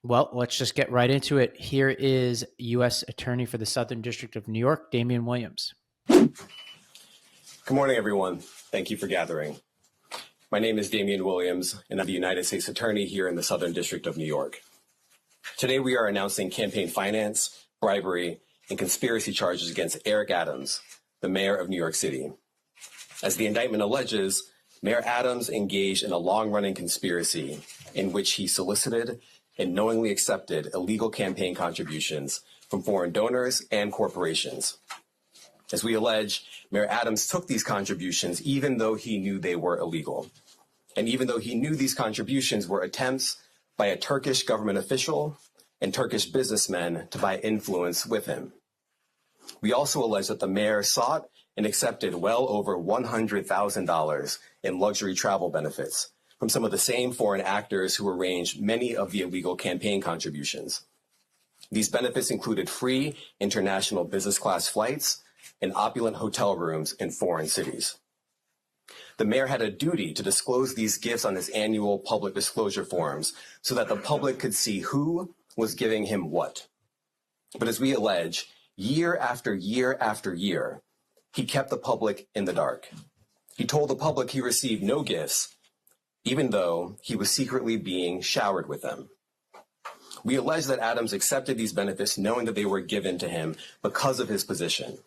Well, let's just get right into it. Here is U.S. Attorney for the Southern District of New York, Damian Williams. Good morning, everyone. Thank you for gathering. My name is Damian Williams, and I'm the United States Attorney here in the Southern District of New York. Today, we are announcing campaign finance, bribery, and conspiracy charges against Eric Adams, the mayor of New York City. As the indictment alleges, Mayor Adams engaged in a long-running conspiracy in which he solicited and knowingly accepted illegal campaign contributions from foreign donors and corporations. As we allege, Mayor Adams took these contributions even though he knew they were illegal, and even though he knew these contributions were attempts by a Turkish government official and Turkish businessmen to buy influence with him. We also allege that the mayor sought and accepted well over $100,000 in luxury travel benefits from some of the same foreign actors who arranged many of the illegal campaign contributions. These benefits included free international business class flights and opulent hotel rooms in foreign cities. The mayor had a duty to disclose these gifts on his annual public disclosure forms so that the public could see who was giving him what. But as we allege, year after year after year, he kept the public in the dark. He told the public he received no gifts, even though he was secretly being showered with them. We allege that Adams accepted these benefits knowing that they were given to him because of his position.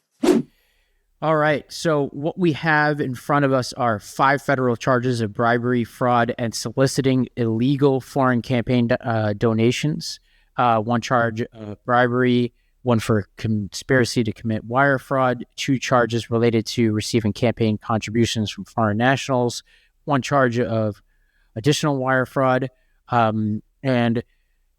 All right. So what we have in front of us are 5 federal charges of bribery, fraud, and soliciting illegal foreign campaign donations. 1 charge of bribery, 1 for conspiracy to commit wire fraud, 2 charges related to receiving campaign contributions from foreign nationals, 1 charge of additional wire fraud. And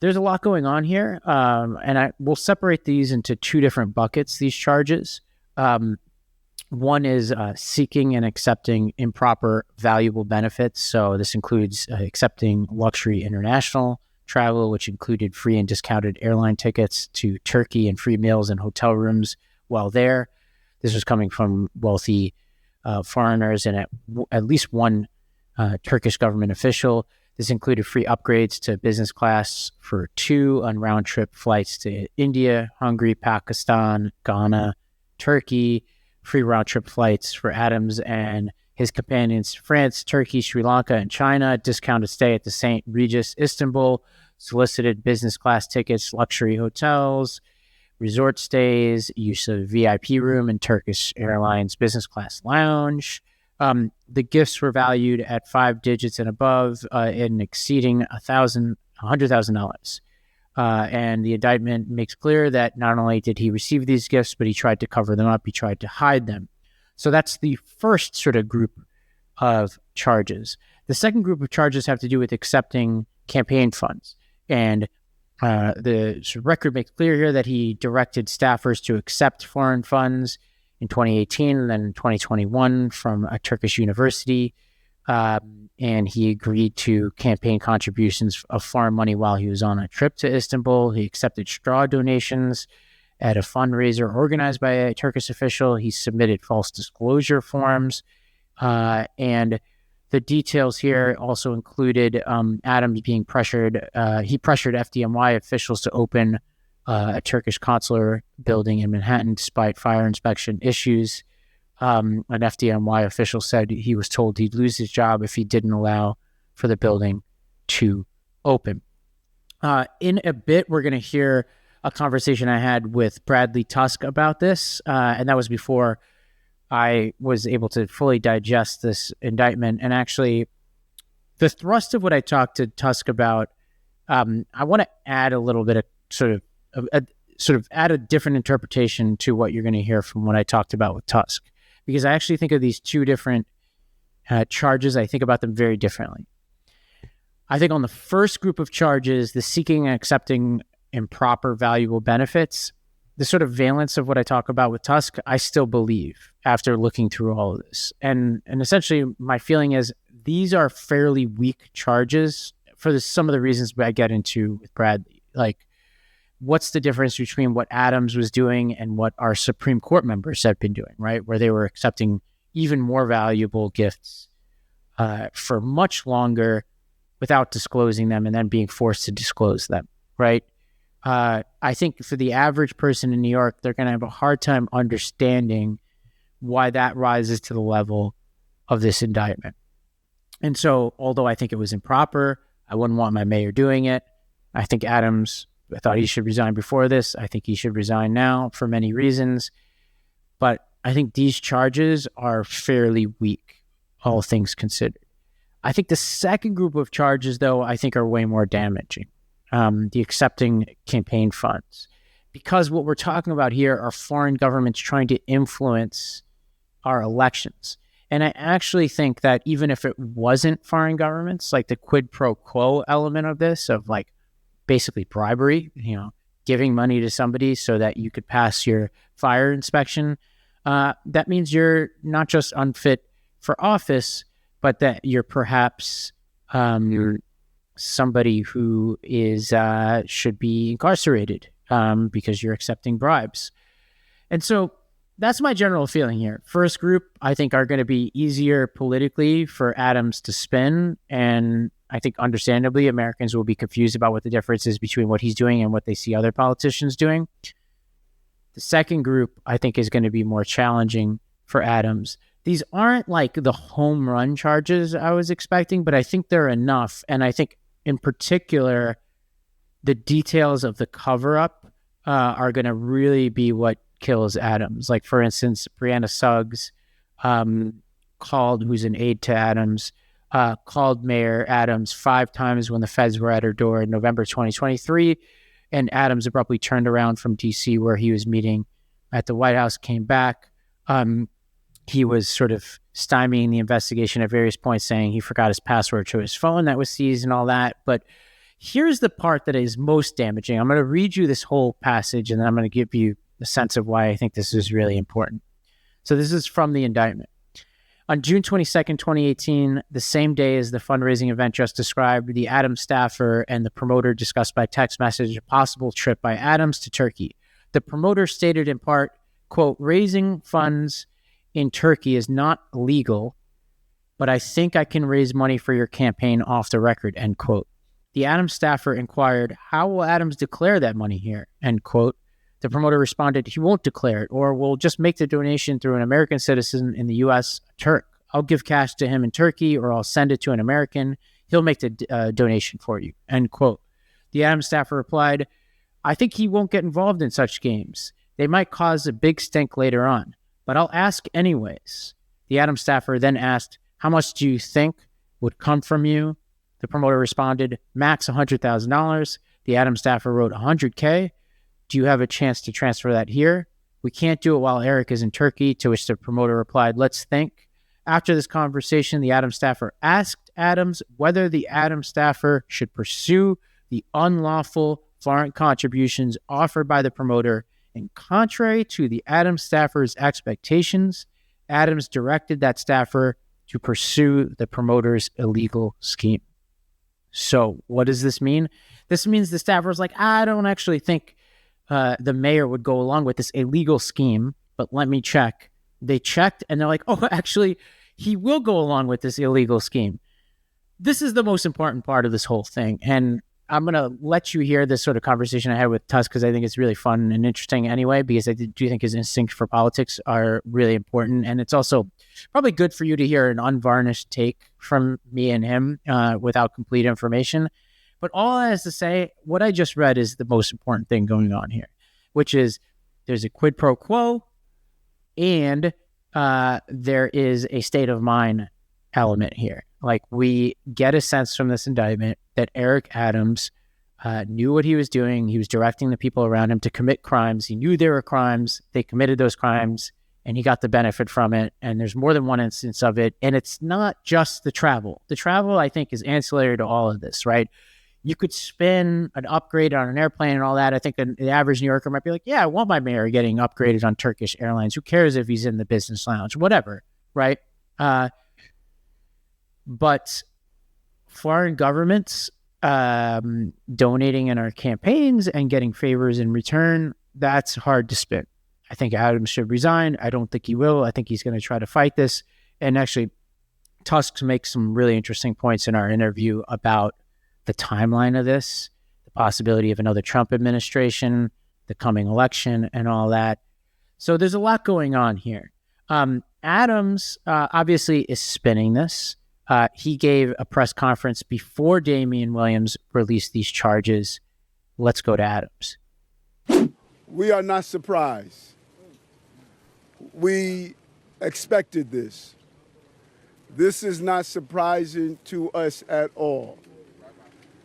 there's a lot going on here. And we'll separate these into 2 different buckets, these charges. One is seeking and accepting improper valuable benefits. So this includes accepting luxury international travel, which included free and discounted airline tickets to Turkey and free meals and hotel rooms while there. This was coming from wealthy foreigners and at least 1 Turkish government official. This included free upgrades to business class for 2 on round-trip flights to India, Hungary, Pakistan, Ghana, Turkey, free round-trip flights for Adams and his companions to France, Turkey, Sri Lanka, and China, discounted stay at the St. Regis, Istanbul, solicited business class tickets, luxury hotels, resort stays, use of VIP room in Turkish Airlines business class lounge. The gifts were valued at 5 digits and above and exceeding $100,000. And the indictment makes clear that not only did he receive these gifts, but he tried to cover them up. He tried to hide them. So that's the first sort of group of charges. The second group of charges have to do with accepting campaign funds. And the record makes clear here that he directed staffers to accept foreign funds in 2018 and then in 2021 from a Turkish university. And he agreed to campaign contributions of foreign money while he was on a trip to Istanbul. He accepted straw donations at a fundraiser organized by a Turkish official. He submitted false disclosure forms. And the details here also included Adams being pressured. He pressured FDNY officials to open a Turkish consular building in Manhattan despite fire inspection issues. An FDNY official said he was told he'd lose his job if he didn't allow for the building to open. In a bit, we're going to hear a conversation I had with Bradley Tusk about this, and that was before I was able to fully digest this indictment. And actually, the thrust of what I talked to Tusk about, I want to add a little bit of sort of add a different interpretation to what you're going to hear from what I talked about with Tusk, because I actually think of these 2 different charges. I think about them very differently. I think on the first group of charges, the seeking and accepting improper valuable benefits, the sort of valence of what I talk about with Tusk, I still believe after looking through all of this. And essentially my feeling is these are fairly weak charges for some of the reasons I get into with Bradley. Like, what's the difference between what Adams was doing and what our Supreme Court members have been doing, right? Where they were accepting even more valuable gifts for much longer without disclosing them and then being forced to disclose them, right? I think for the average person in New York, they're going to have a hard time understanding why that rises to the level of this indictment. And so, although I think it was improper, I wouldn't want my mayor doing it. I think Adams, I thought he should resign before this. I think he should resign now for many reasons. But I think these charges are fairly weak, all things considered. I think the second group of charges, though, I think are way more damaging. The accepting campaign funds. Because what we're talking about here are foreign governments trying to influence our elections. And I actually think that even if it wasn't foreign governments, like the quid pro quo element of this, of like basically bribery, giving money to somebody so that you could pass your fire inspection, that means you're not just unfit for office, but that you're perhaps somebody who is should be incarcerated because you're accepting bribes. And so that's my general feeling here. First group, I think, are going to be easier politically for Adams to spin. And I think understandably, Americans will be confused about what the difference is between what he's doing and what they see other politicians doing. The second group, I think, is going to be more challenging for Adams. These aren't like the home run charges I was expecting, but I think they're enough. And I think in particular, the details of the cover-up are going to really be what kills Adams. Like, for instance, Brianna Suggs who's an aide to Adams, called Mayor Adams 5 times when the feds were at her door in November 2023. And Adams abruptly turned around from D.C., where he was meeting at the White House, came back. He was sort of stymieing the investigation at various points, saying he forgot his password to his phone that was seized and all that. But here's the part that is most damaging. I'm going to read you this whole passage, and then I'm going to give you a sense of why I think this is really important. So this is from the indictment. On June 22nd, 2018, the same day as the fundraising event just described, the Adams staffer and the promoter discussed by text message a possible trip by Adams to Turkey. The promoter stated in part, quote, "Raising funds in Turkey is not legal, but I think I can raise money for your campaign off the record," end quote. The Adams staffer inquired, "How will Adams declare that money here?" End quote. The promoter responded, "He won't declare it, or we'll just make the donation through an American citizen in the U.S., a Turk. I'll give cash to him in Turkey, or I'll send it to an American. He'll make the donation for you," end quote. The Adams staffer replied, "I think he won't get involved in such games. They might cause a big stink later on, but I'll ask anyways." The Adams staffer then asked, "How much do you think would come from you?" The promoter responded, "Max $100,000. The Adams staffer wrote $100K. Do you have a chance to transfer that here? We can't do it while Eric is in Turkey," to which the promoter replied, "Let's think." After this conversation, the Adams staffer asked Adams whether the Adams staffer should pursue the unlawful foreign contributions offered by the promoter, and contrary to the Adams staffer's expectations, Adams directed that staffer to pursue the promoter's illegal scheme. So what does this mean? This means the staffer was like, "I don't actually think the mayor would go along with this illegal scheme, but let me check." They checked, and they're like, "Oh, actually, he will go along with this illegal scheme." This is the most important part of this whole thing. And I'm going to let you hear this sort of conversation I had with Tusk, because I think it's really fun and interesting anyway, because I do think his instincts for politics are really important. And it's also probably good for you to hear an unvarnished take from me and him without complete information. But all I has to say, what I just read is the most important thing going on here, which is there's a quid pro quo, and there is a state of mind element here. Like, we get a sense from this indictment that Eric Adams knew what he was doing. He was directing the people around him to commit crimes. He knew there were crimes. They committed those crimes, and he got the benefit from it. And there's more than one instance of it. And it's not just the travel. The travel, I think, is ancillary to all of this, right? You could spend an upgrade on an airplane and all that. I think the average New Yorker might be like, "Yeah, I want my mayor getting upgraded on Turkish Airlines. Who cares if he's in the business lounge?" Whatever, right? But foreign governments donating in our campaigns and getting favors in return, that's hard to spin. I think Adams should resign. I don't think he will. I think he's going to try to fight this. And actually, Tusk makes some really interesting points in our interview about the timeline of this. the possibility of another Trump administration, the coming election, and all that. So there's a lot going on here. Adams obviously is spinning this. He gave a press conference before Damian Williams released these charges. Let's go to Adams. We are not surprised. We expected this. This is not surprising to us at all.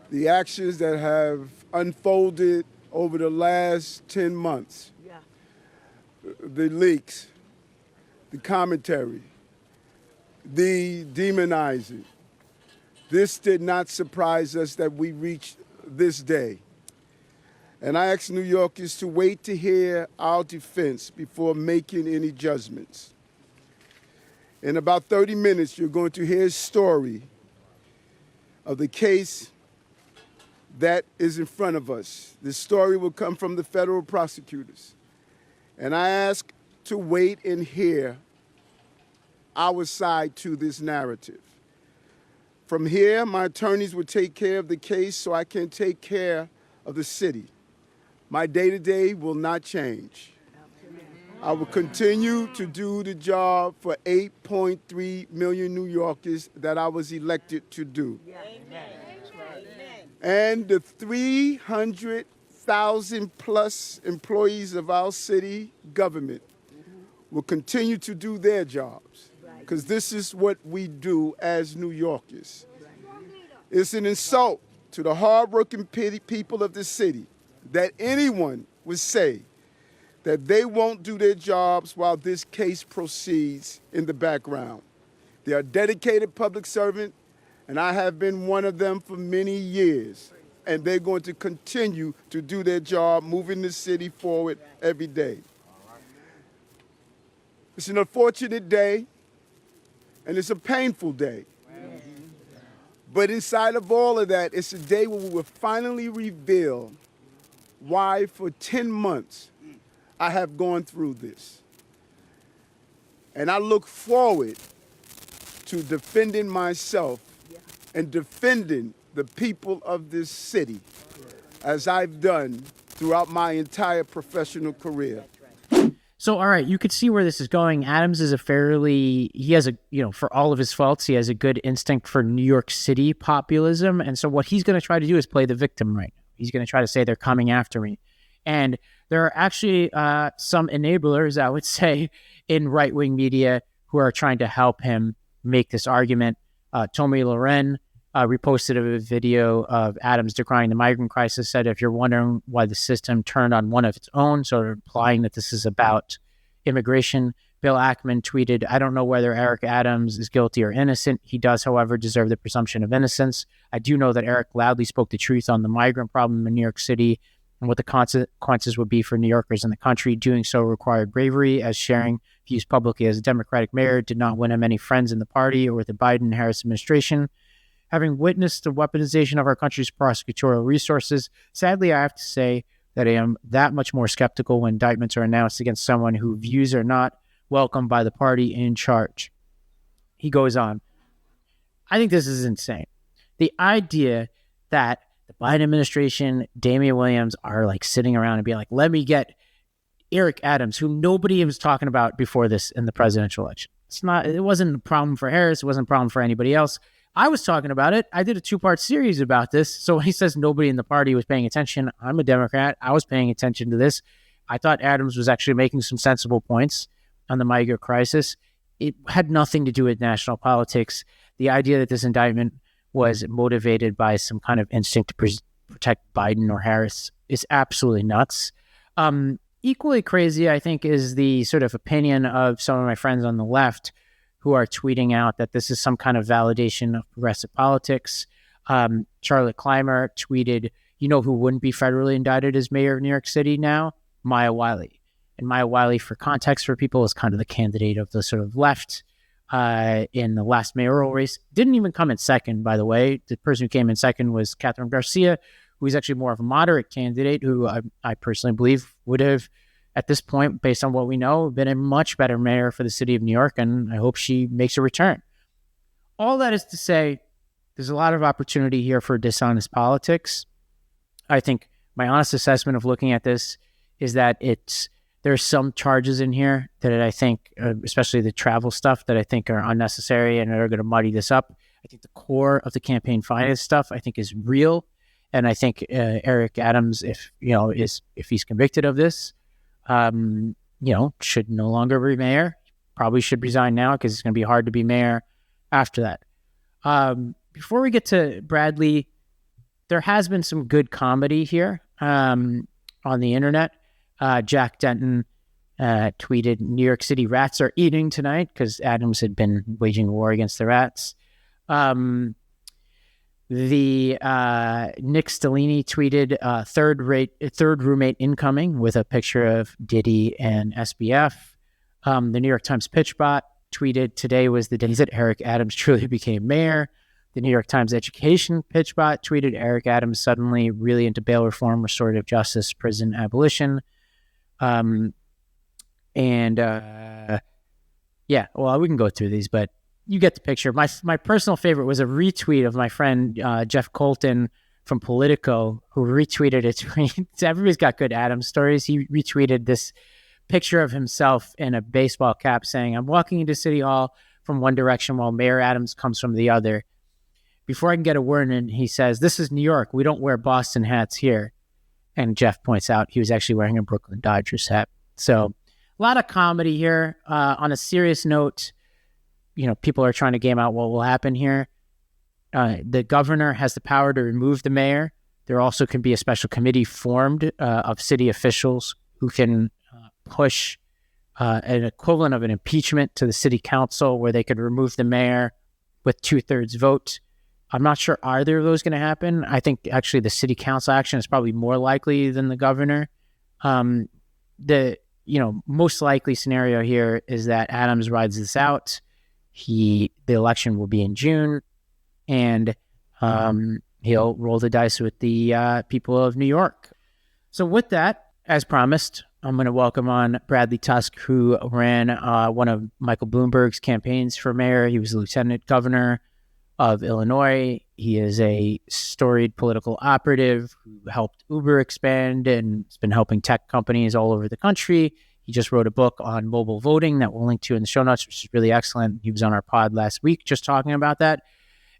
The actions that have unfolded over the last 10 months, the leaks, the commentary, the demonizing, this did not surprise us that we reached this day. And I ask New Yorkers to wait to hear our defense before making any judgments. In about 30 minutes, you're going to hear a story of the case that is in front of us. This story will come from the federal prosecutors. And I ask to wait and hear our side to this narrative. From here, my attorneys will take care of the case so I can take care of the city. My day-to-day will not change. I will continue to do the job for 8.3 million New Yorkers that I was elected to do. And the 300,000 plus employees of our city government will continue to do their jobs, because this is what we do as New Yorkers. It's an insult to the hardworking people of the city that anyone would say that they won't do their jobs while this case proceeds in the background. They are dedicated public servants, and I have been one of them for many years. And they're going to continue to do their job, moving the city forward every day. It's an unfortunate day, and it's a painful day. But inside of all of that, it's a day where we will finally reveal why for 10 months I have gone through this. And I look forward to defending myself and defending the people of this city, as I've done throughout my entire professional career. So, all right, you could see where this is going. Adams is he has for all of his faults, he has a good instinct for New York City populism. And so what he's going to try to do is play the victim right now. He's going to try to say they're coming after me. And there are actually some enablers, I would say, in right-wing media who are trying to help him make this argument. Tomi Lahren reposted a video of Adams decrying the migrant crisis, said, if you're wondering why the system turned on one of its own, sort of implying that this is about immigration. Bill Ackman tweeted, I don't know whether Eric Adams is guilty or innocent. He does, however, deserve the presumption of innocence. I do know that Eric loudly spoke the truth on the migrant problem in New York City and what the consequences would be for New Yorkers in the country. Doing so required bravery, as sharing views publicly as a Democratic mayor did not win him any friends in the party or with the Biden-Harris administration. Having witnessed the weaponization of our country's prosecutorial resources, sadly, I have to say that I am that much more skeptical when indictments are announced against someone whose views are not welcomed by the party in charge. He goes on, I think this is insane. The idea that the Biden administration, Damian Williams, are like sitting around and being like, let me get Eric Adams, who nobody was talking about before this in the presidential election. It wasn't a problem for Harris. It wasn't a problem for anybody else. I was talking about it. I did a 2-part series about this. So when he says nobody in the party was paying attention, I'm a Democrat. I was paying attention to this. I thought Adams was actually making some sensible points on the migrant crisis. It had nothing to do with national politics. The idea that this indictment was motivated by some kind of instinct to protect Biden or Harris is absolutely nuts. Equally crazy, I think, is the sort of opinion of some of my friends on the left who are tweeting out that this is some kind of validation of progressive politics. Charlotte Clymer tweeted, you know who wouldn't be federally indicted as mayor of New York City now? Maya Wiley. And Maya Wiley, for context for people, is kind of the candidate of the sort of left in the last mayoral race. Didn't even come in second, by the way. The person who came in second was Catherine Garcia, who is actually more of a moderate candidate, who I personally believe would have, at this point, based on what we know, been a much better mayor for the city of New York, and I hope she makes a return. All that is to say, there's a lot of opportunity here for dishonest politics. I think my honest assessment of looking at this is that there's some charges in here that I think, especially the travel stuff, that I think are unnecessary and are going to muddy this up. I think the core of the campaign finance stuff I think is real, and I think Eric Adams, if he's convicted of this, should no longer be mayor. Probably should resign now because it's going to be hard to be mayor after that. Before we get to Bradley, there has been some good comedy here on the internet. Jack Denton tweeted, "New York City rats are eating tonight," because Adams had been waging war against the rats. The Nick Stellini tweeted, third roommate incoming," with a picture of Diddy and SBF. The New York Times PitchBot tweeted, "Today was the day that Eric Adams truly became mayor." The New York Times Education PitchBot tweeted, "Eric Adams suddenly really into bail reform, restorative justice, prison abolition." We can go through these, but you get the picture. My personal favorite was a retweet of my friend Jeff Colton from Politico, who retweeted a tweet. Everybody's got good Adams stories. He retweeted this picture of himself in a baseball cap saying, "I'm walking into City Hall from one direction while Mayor Adams comes from the other. Before I can get a word in, he says, 'This is New York. We don't wear Boston hats here.'" And Jeff points out he was actually wearing a Brooklyn Dodgers hat. So a lot of comedy here. On a serious note, people are trying to game out what will happen here. The governor has the power to remove the mayor. There also can be a special committee formed of city officials who can push an equivalent of an impeachment to the city council, where they could remove the mayor with 2/3 vote. I'm not sure either of those going to happen. I think actually the city council action is probably more likely than the governor. The most likely scenario here is that Adams rides this out. The election will be in June, and he'll roll the dice with the people of New York. So with that, as promised, I'm going to welcome on Bradley Tusk, who ran one of Michael Bloomberg's campaigns for mayor. He was the lieutenant governor of Illinois. He is a storied political operative who helped Uber expand and has been helping tech companies all over the country. He just wrote a book on mobile voting that we'll link to in the show notes, which is really excellent. He was on our pod last week just talking about that.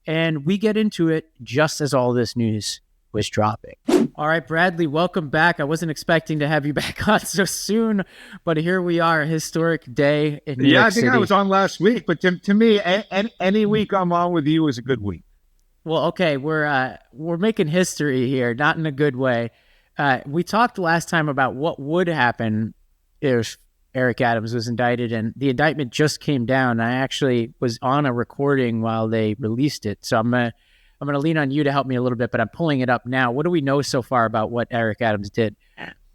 And we get into it just as all this news was dropping. All right, Bradley, welcome back. I wasn't expecting to have you back on so soon, but here we are, a historic day in New York City. I think I was on last week, but to me, any week I'm on with you is a good week. Well, okay, we're making history here, not in a good way. We talked last time about what would happen if Eric Adams was indicted, and the indictment just came down. I actually was on a recording while they released it, so I'm gonna lean on you to help me a little bit, but I'm pulling it up now. What do we know so far about what Eric Adams did?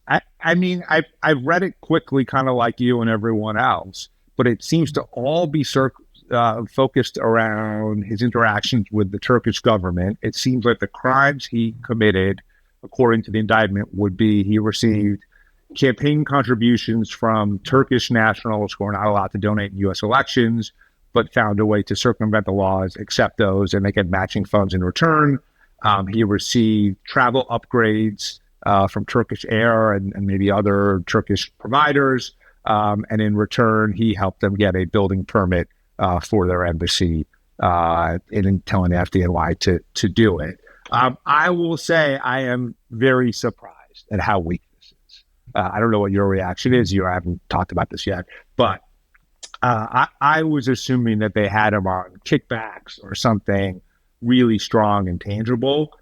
I mean, I read it quickly, kind of like you and everyone else, but it seems to all be focused around his interactions with the Turkish government. It seems like the crimes he committed, according to the indictment, would be he received campaign contributions from Turkish nationals who are not allowed to donate in U.S. elections, but found a way to circumvent the laws, accept those, and they get matching funds in return. He received travel upgrades from Turkish Air and maybe other Turkish providers. And in return, he helped them get a building permit for their embassy in telling the FDNY to do it. I will say I am very surprised at how weak this is. I don't know what your reaction is. I haven't talked about this yet, but I was assuming that they had him on kickbacks or something really strong and tangible.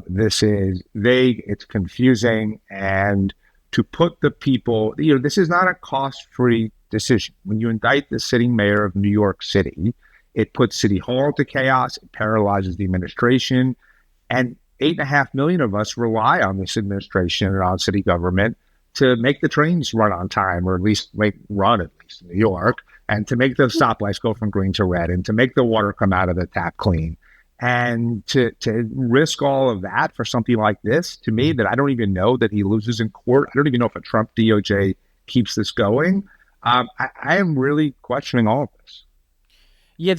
This is vague, it's confusing, and to put the people, this is not a cost-free decision. When you indict the sitting mayor of New York City, it puts City Hall into chaos, it paralyzes the administration, and 8.5 million of us rely on this administration and on city government to make the trains run on time, or at least run in New York, and to make the stoplights go from green to red, and to make the water come out of the tap clean. And to risk all of that for something like this, to me, that I don't even know that he loses in court. I don't even know if a Trump DOJ keeps this going. I am really questioning all of this. Yeah,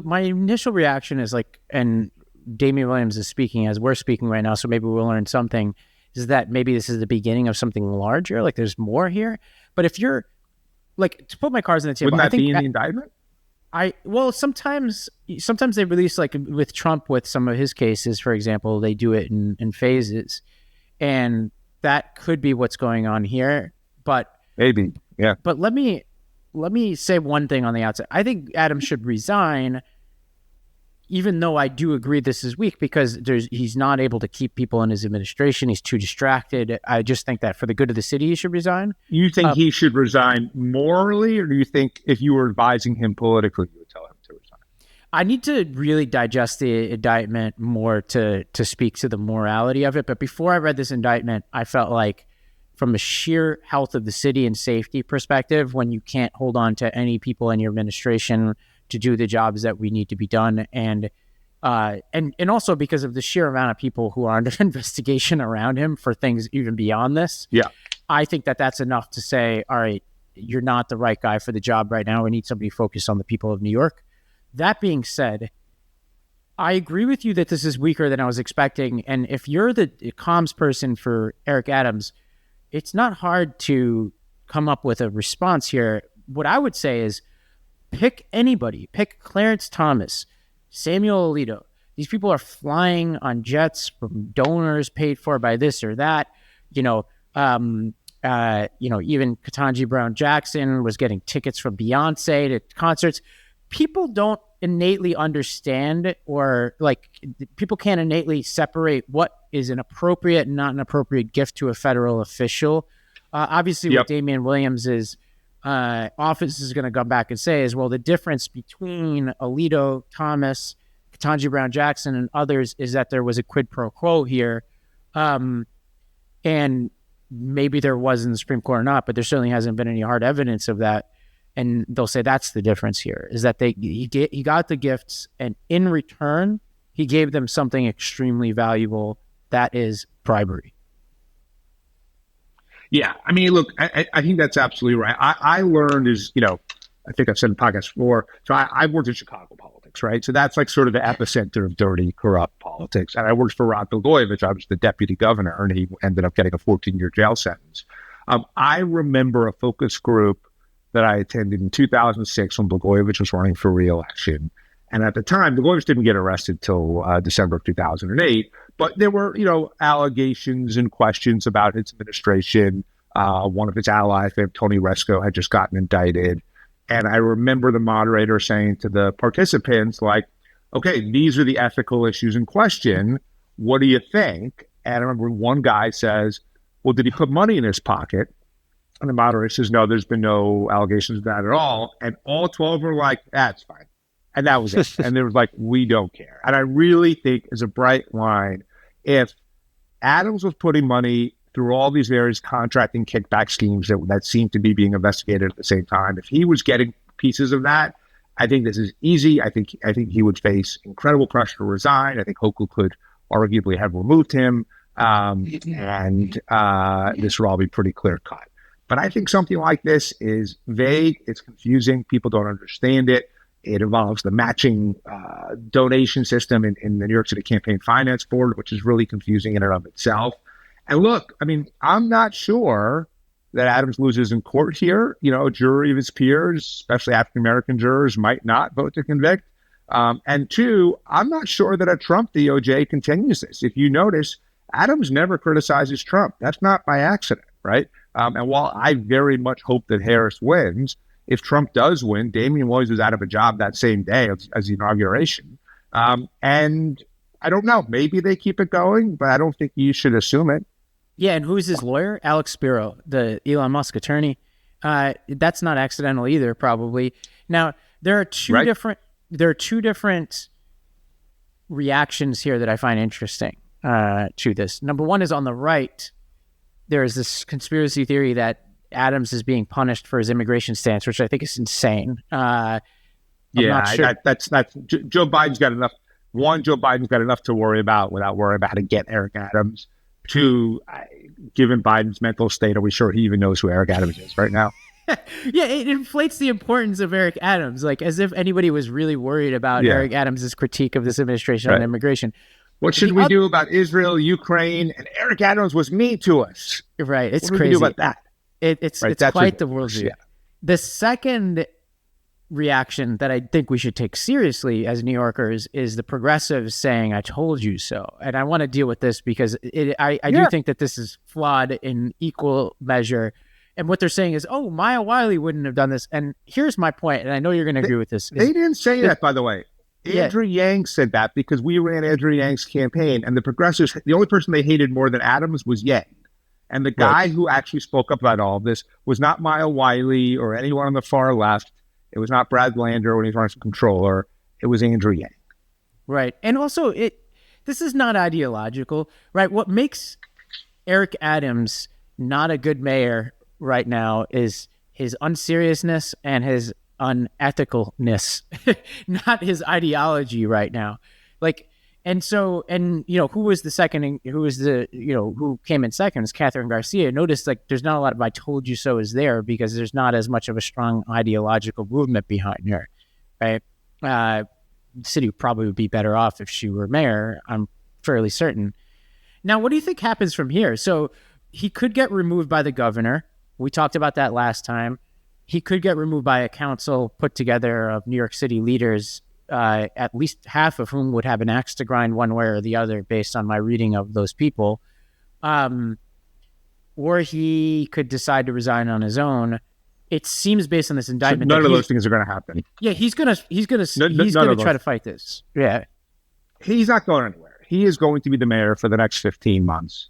my initial reaction is and Damian Williams is speaking as we're speaking right now, so maybe we'll learn something, is that maybe this is the beginning of something larger, like there's more here. But if you're, like, to put my cards on the table, Wouldn't that I think be in the indictment? Sometimes they release, like with Trump, with some of his cases, for example, they do it in phases, and that could be what's going on here. But Maybe, yeah. But let me say one thing on the outset. I think Adams should resign, even though I do agree this is weak, because he's not able to keep people in his administration. He's too distracted. I just think that for the good of the city, he should resign. You think he should resign morally, or do you think if you were advising him politically, you would tell him to resign? I need to really digest the indictment more to speak to the morality of it. But before I read this indictment, I felt like, from a sheer health of the city and safety perspective, when you can't hold on to any people in your administration to do the jobs that we need to be done, and also because of the sheer amount of people who are under investigation around him for things even beyond this. Yeah, I think that that's enough to say, all right, you're not the right guy for the job right now. We need somebody focused on the people of New York. That being said, I agree with you that this is weaker than I was expecting. And if you're the comms person for Eric Adams, it's not hard to come up with a response here. What I would say is pick anybody. Pick Clarence Thomas, Samuel Alito. These people are flying on jets from donors paid for by this or that. Even Ketanji Brown Jackson was getting tickets from Beyonce to concerts. People don't innately understand, or people can't innately separate what is an appropriate and not an appropriate gift to a federal official. Obviously, what Damian Williams' office is going to come back and say is, well, the difference between Alito, Thomas, Ketanji Brown Jackson, and others is that there was a quid pro quo here. And maybe there was in the Supreme Court or not, but there certainly hasn't been any hard evidence of that. And they'll say that's the difference here, is that he got the gifts, and in return, he gave them something extremely valuable. That is bribery. Yeah. I mean, look, I think that's absolutely right. I learned I think I've said in podcasts before, so I worked in Chicago politics, right? So that's like sort of the epicenter of dirty, corrupt politics. And I worked for Rod Blagojevich. I was the deputy governor, and he ended up getting a 14-year jail sentence. I remember a focus group that I attended in 2006 when Blagojevich was running for re-election. And at the time, Blagojevich didn't get arrested till December of 2008. But there were, allegations and questions about his administration. One of his allies, Tony Resco, had just gotten indicted. And I remember the moderator saying to the participants, like, okay, these are the ethical issues in question. What do you think? And I remember one guy says, well, did he put money in his pocket? And the moderator says, no, there's been no allegations of that at all. And all 12 were like, that's fine. And that was it. And they were like, we don't care. And I really think, as a bright line, if Adams was putting money through all these various contracting kickback schemes that seem to be being investigated at the same time, if he was getting pieces of that, I think this is easy. I think he would face incredible pressure to resign. I think Hochul could arguably have removed him. And this would all be pretty clear cut. But I think something like this is vague. It's confusing. People don't understand it. It involves the matching donation system in the New York City Campaign Finance Board, which is really confusing in and of itself. And look, I mean, I'm not sure that Adams loses in court here. A jury of his peers, especially African-American jurors, might not vote to convict. And two, I'm not sure that a Trump DOJ continues this. If you notice, Adams never criticizes Trump. That's not by accident, right? And while I very much hope that Harris wins, if Trump does win, Damian Williams was out of a job that same day as the inauguration. And I don't know, maybe they keep it going, but I don't think you should assume it. Yeah, and who's his lawyer? Alex Spiro, the Elon Musk attorney. That's not accidental either, probably. Now, there are two different reactions here that I find interesting to this. Number one is on the right. There is this conspiracy theory that Adams is being punished for his immigration stance, which I think is insane. I'm not sure. That's Joe Biden's got enough. One, Joe Biden's got enough to worry about without worrying about how to get Eric Adams. Two, given Biden's mental state, are we sure he even knows who Eric Adams is right now? Yeah, it inflates the importance of Eric Adams, like as if anybody was really worried about Yeah, Eric Adams' critique of this administration on right. immigration. What should The we other, do about Israel, Ukraine, and Eric Adams was mean to us? right, What it's do we do crazy. about that? Right, It's that's quite the ridiculous. worldview. Yeah. The second reaction that I think we should take seriously as New Yorkers is the progressives saying, "I told you so," and I want to deal with this because I do Yeah. think that this is flawed in equal measure. And what they're saying is, "Oh, Maya Wiley wouldn't have done this." And here's my point, and I know you're going to agree with this. They didn't say that, by the way. Yeah, Andrew Yang said that because we ran Andrew Yang's campaign, and the progressives, the only person they hated more than Adams was Yang. And the guy who actually spoke up about all of this was not Maya Wiley or anyone on the far left. It was not Brad Lander when he was running for controller. It was Andrew Yang. right. And also, this is not ideological, right? What makes Eric Adams not a good mayor right now is his unseriousness and his unethicalness, not his ideology right now. Like, and so, and who was the second? Who was who came in second? Is Catherine Garcia. Notice like there's not a lot of "I told you so" is there because there's not as much of a strong ideological movement behind her, right? The city probably would be better off if she were mayor. I'm fairly certain. Now, what do you think happens from here? So he could get removed by the governor. We talked about that last time. He could get removed by a council put together of New York City leaders, at least half of whom would have an axe to grind one way or the other based on my reading of those people. Or he could decide to resign on his own. It seems based on this So indictment none that of those things are going to happen. yeah, he's gonna None of try those. to fight this. Yeah, He's not going anywhere. He is going to be the mayor for the next 15 months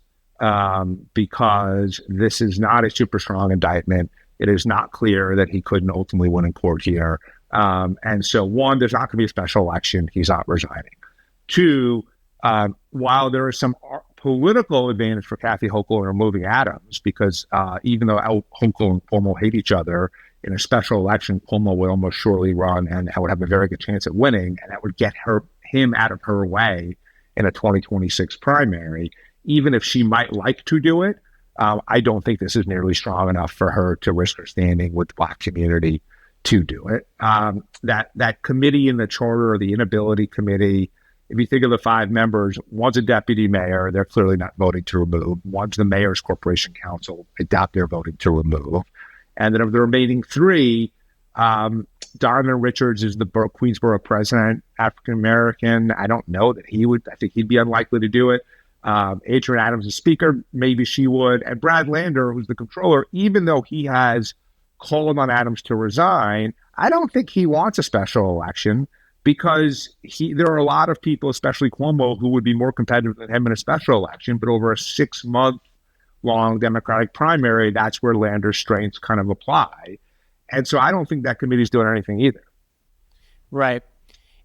because this is not a super strong indictment. It is not clear that he couldn't ultimately win in court here. And so, one, there's not going to be a special election. He's not resigning. Two, while there is some political advantage for Kathy Hochul in removing Adams, because even though Hochul and Cuomo hate each other, in a special election, Cuomo would almost surely run and would have a very good chance at winning, and that would get him out of her way in a 2026 primary. Even if she might like to do it, I don't think this is nearly strong enough for her to risk her standing with the Black community to do it. That committee in the charter, or the inability committee, if you think of the 5 members, one's a deputy mayor, they're clearly not voting to remove. One's the mayor's corporation council, I doubt they're voting to remove. And then of the remaining 3, Donovan Richards is the Queensboro president, African-American. I don't know that he would. I think he'd be unlikely to do it. Adrian Adams is speaker. Maybe she would. And Brad Lander, who's the controller, even though he has called on Adams to resign, I don't think he wants a special election because there are a lot of people, especially Cuomo, who would be more competitive than him in a special election. But over a 6-month-long Democratic primary, that's where Lander's strengths kind of apply. And so I don't think that committee's doing anything either. right.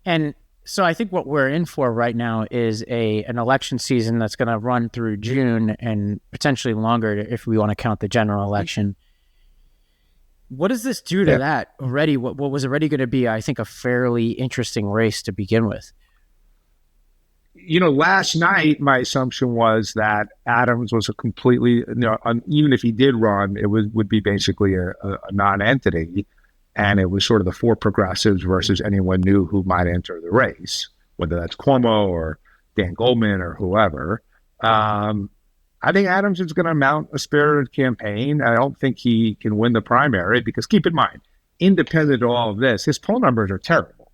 And so I think what we're in for right now is an election season that's going to run through June and potentially longer if we want to count the general election. What does this do to that already? What was already going to be, I think, a fairly interesting race to begin with? Last night, my assumption was that Adams was a completely, even if he did run, it would be basically a non-entity. And it was sort of the 4 progressives versus anyone new who might enter the race, whether that's Cuomo or Dan Goldman or whoever. I think Adams is going to mount a spirited campaign. I don't think he can win the primary because, keep in mind, independent of all of this, his poll numbers are terrible.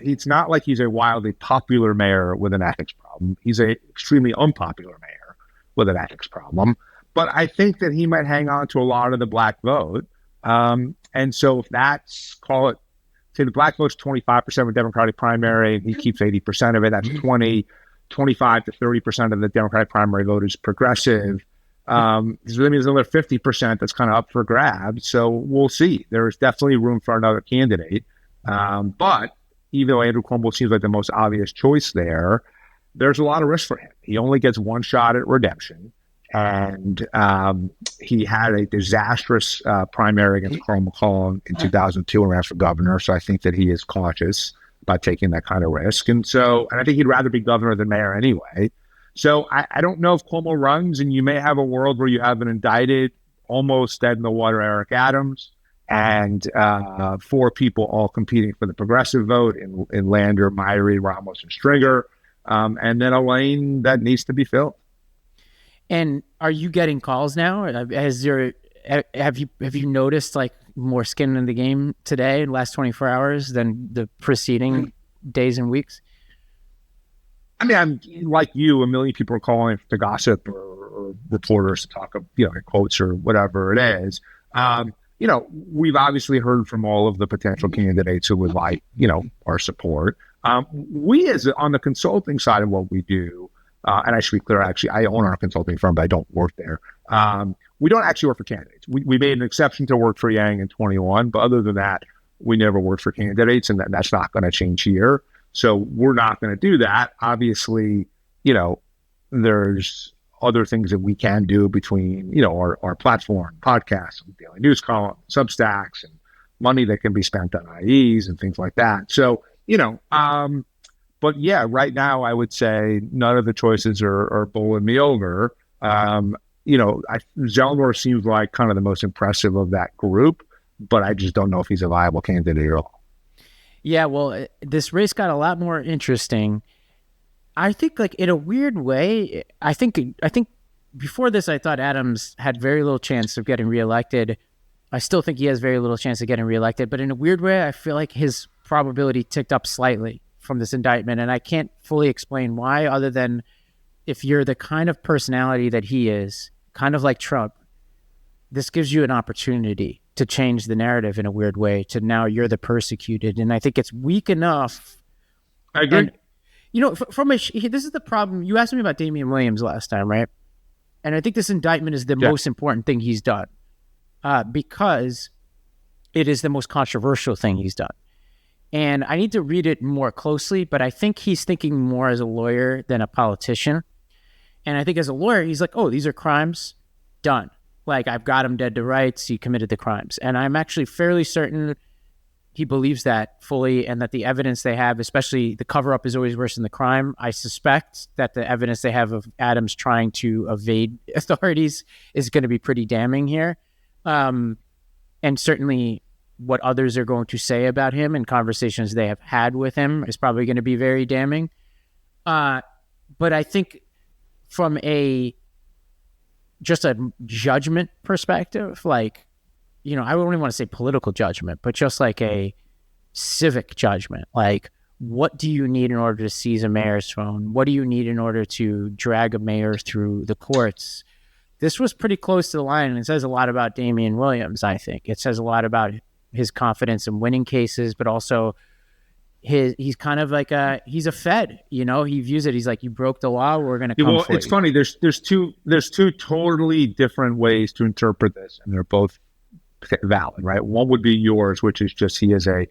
It's not like he's a wildly popular mayor with an ethics problem. He's an extremely unpopular mayor with an ethics problem. But I think that he might hang on to a lot of the Black vote. And so if that's, call it, say the Black vote's 25% of a Democratic primary, and he keeps 80% of it, that's 25 to 30% of the Democratic primary vote is progressive. So that means another 50% that's kind of up for grabs. So we'll see. There's definitely room for another candidate. But even though Andrew Cuomo seems like the most obvious choice there's a lot of risk for him. He only gets one shot at redemption. And he had a disastrous primary against Carl McCall in 2002 and ran for governor. So I think that he is cautious about taking that kind of risk. And I think he'd rather be governor than mayor anyway. So I don't know if Cuomo runs, and you may have a world where you have an indicted, almost dead in the water Eric Adams, and four people all competing for the progressive vote in Lander, Myrie, Ramos, and Stringer, and then a lane that needs to be filled. And are you getting calls now? Have you noticed like more skin in the game today in the last 24 hours than the preceding days and weeks? I mean, I'm like you. A million people are calling to gossip or reporters to talk, quotes or whatever it is. We've obviously heard from all of the potential candidates who would like, our support. We, as on the consulting side of what we do, and I should be clear, actually, I own our consulting firm, but I don't work there. We don't actually work for candidates. We made an exception to work for Yang in 21, but other than that, we never worked for candidates, and that's not going to change here. So we're not going to do that. Obviously, there's other things that we can do between, our platform, podcasts, daily news column, Substacks, and money that can be spent on IEs and things like that. So, but yeah, right now I would say none of the choices are bowling me over. Zellner seems like kind of the most impressive of that group, but I just don't know if he's a viable candidate at all. Yeah, well, this race got a lot more interesting. I think, like, in a weird way, I think before this, I thought Adams had very little chance of getting reelected. I still think he has very little chance of getting reelected, but in a weird way, I feel like his probability ticked up slightly from this indictment, and I can't fully explain why, other than if you're the kind of personality that he is, kind of like Trump, this gives you an opportunity to change the narrative in a weird way to now you're the persecuted. And I think it's weak enough. I agree. And, this is the problem. You asked me about Damian Williams last time, right? And I think this indictment is the most important thing he's done because it is the most controversial thing he's done. And I need to read it more closely, but I think he's thinking more as a lawyer than a politician. And I think as a lawyer, he's like, oh, these are crimes, done. Like, I've got him dead to rights. He committed the crimes. And I'm actually fairly certain he believes that fully, and that the evidence they have, especially the cover-up is always worse than the crime. I suspect that the evidence they have of Adams trying to evade authorities is going to be pretty damning here. And certainly what others are going to say about him and conversations they have had with him is probably going to be very damning. But I think from just a judgment perspective, like, I don't even want to say political judgment, but just like a civic judgment. Like, what do you need in order to seize a mayor's phone? What do you need in order to drag a mayor through the courts? This was pretty close to the line, and it says a lot about Damian Williams, I think. It says a lot about his confidence in winning cases, but also he's kind of like he's a Fed, he views it. He's like, you broke the law, we're going to come for you. It's funny. There's two totally different ways to interpret this, and they're both valid, right? One would be yours, which is just he is a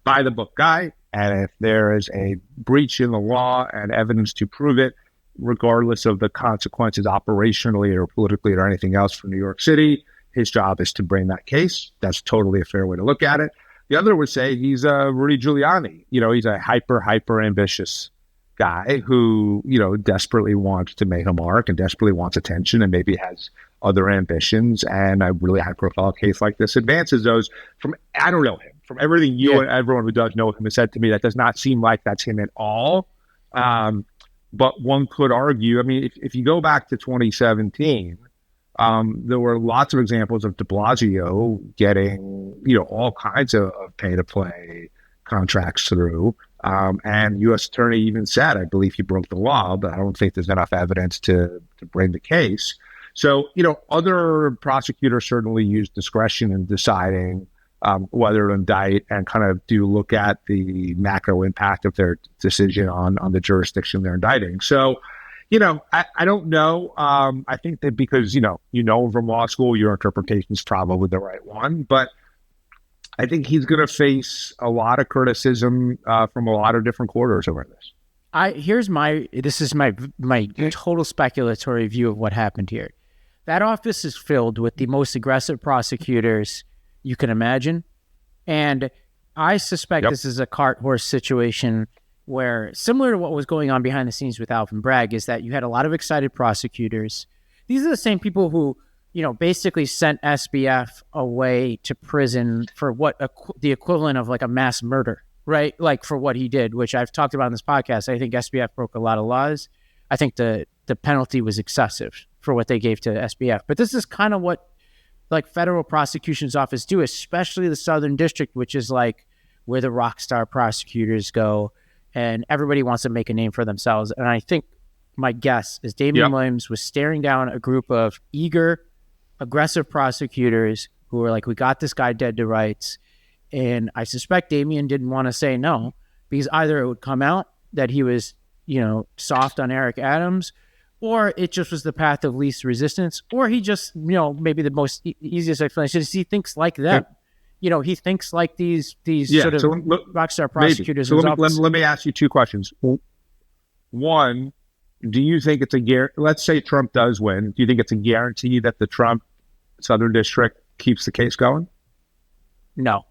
by the book guy, and if there is a breach in the law and evidence to prove it, regardless of the consequences operationally or politically or anything else for New York City, his job is to bring that case. That's totally a fair way to look at it. The other would say he's a Rudy Giuliani. He's a hyper ambitious guy who, desperately wants to make a mark and desperately wants attention and maybe has other ambitions. And a really high profile case like this advances those. I don't know him. From everything you and everyone who does know him has said to me, that does not seem like that's him at all. But one could argue, I mean, if you go back to 2017, there were lots of examples of de Blasio getting, all kinds of pay-to-play contracts through. And U.S. Attorney even said, I believe he broke the law, but I don't think there's enough evidence to bring the case. So, other prosecutors certainly use discretion in deciding whether to indict and kind of do look at the macro impact of their decision on the jurisdiction they're indicting. So, I don't know. I think that because, from law school, your interpretation is probably the right one. But I think he's going to face a lot of criticism from a lot of different quarters over this. This is my total speculatory view of what happened here. That office is filled with the most aggressive prosecutors you can imagine. And I suspect this is a cart horse situation where, similar to what was going on behind the scenes with Alvin Bragg, is that you had a lot of excited prosecutors. These are the same people who basically sent SBF away to prison for the equivalent of like a mass murder, right? Like for what he did, which I've talked about in this podcast. I think SBF broke a lot of laws. I think the penalty was excessive for what they gave to SBF. But this is kind of what like federal prosecution's office do, especially the Southern District, which is like where the rock star prosecutors go, and everybody wants to make a name for themselves. And I think my guess is Damian Williams was staring down a group of eager, aggressive prosecutors who were like, we got this guy dead to rights. And I suspect Damian didn't want to say no, because either it would come out that he was, soft on Eric Adams, or it just was the path of least resistance, or he just, maybe the most easiest explanation is he thinks like them. He thinks like these sort of rockstar prosecutors. So let me ask you two questions. One, do you think it's let's say Trump does win. Do you think it's a guarantee that the Trump Southern District keeps the case going? No.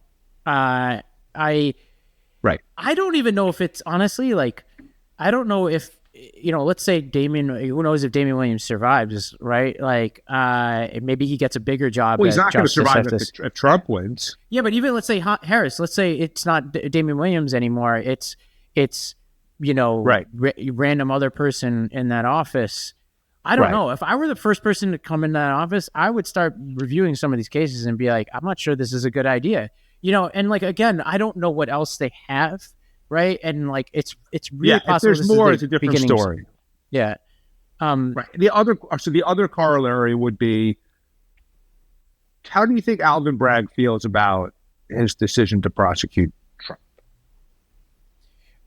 I don't even know if it's honestly like, I don't know if, let's say who knows if Damian Williams survives, right? Like, maybe he gets a bigger job. Well, he's not going to survive if Trump wins. Yeah, but even let's say Harris, let's say it's not Damian Williams anymore. It's random other person in that office. I don't know. If I were the first person to come in that office, I would start reviewing some of these cases and be like, I'm not sure this is a good idea. And like, again, I don't know what else they have. Right. And like, it's really possible. If there's more, it's a different story. Yeah. Right. The other corollary would be, how do you think Alvin Bragg feels about his decision to prosecute Trump?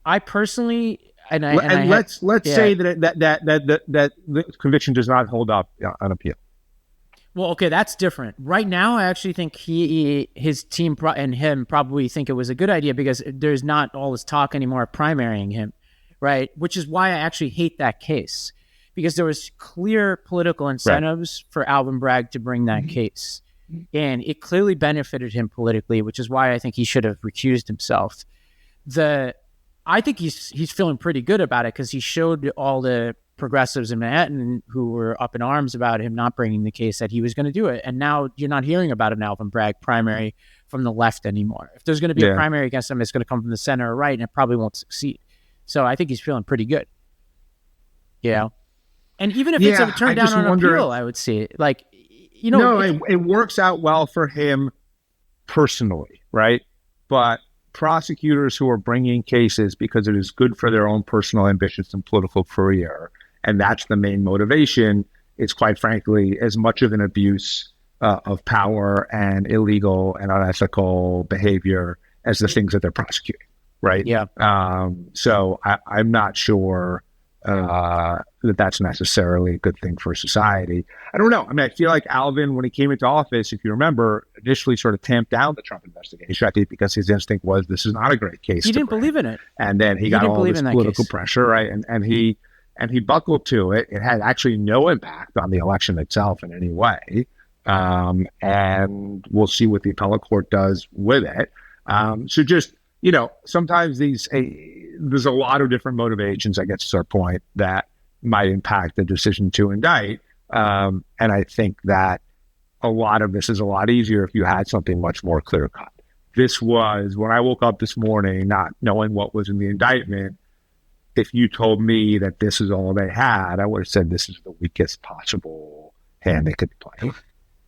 I personally, let's say that the conviction does not hold up on appeal. Well, okay, that's different. Right now, I actually think his team and him probably think it was a good idea because there's not all this talk anymore of primarying him, right? Which is why I actually hate that case, because there was clear political incentives for Alvin Bragg to bring that case. And it clearly benefited him politically, which is why I think he should have recused himself. I think he's feeling pretty good about it because he showed all the progressives in Manhattan who were up in arms about him not bringing the case that he was going to do it. And now you're not hearing about an Alvin Bragg primary from the left anymore. If there's going to be a primary against him, it's going to come from the center or right, and it probably won't succeed. So I think he's feeling pretty good. And even if it's turned down on appeal, I would see it. Like, it works out well for him personally, right? But prosecutors who are bringing cases because it is good for their own personal ambitions and political career, and that's the main motivation, it's quite frankly as much of an abuse of power and illegal and unethical behavior as the things that they're prosecuting, right? Yeah. So I'm not sure that's necessarily a good thing for society. I don't know. I mean, I feel like Alvin, when he came into office, if you remember, initially sort of tamped down the Trump investigation, I think, because his instinct was this is not a great case. He didn't believe in it. And then he got all this political pressure, right? And he buckled to it. It had actually no impact on the election itself in any way. And we'll see what the appellate court does with it. So just, sometimes there's a lot of different motivations, I guess, is our point, that might impact the decision to indict. And I think that a lot of this is a lot easier if you had something much more clear cut. This was, when I woke up this morning, not knowing what was in the indictment, if you told me that this is all they had, I would have said this is the weakest possible hand they could play.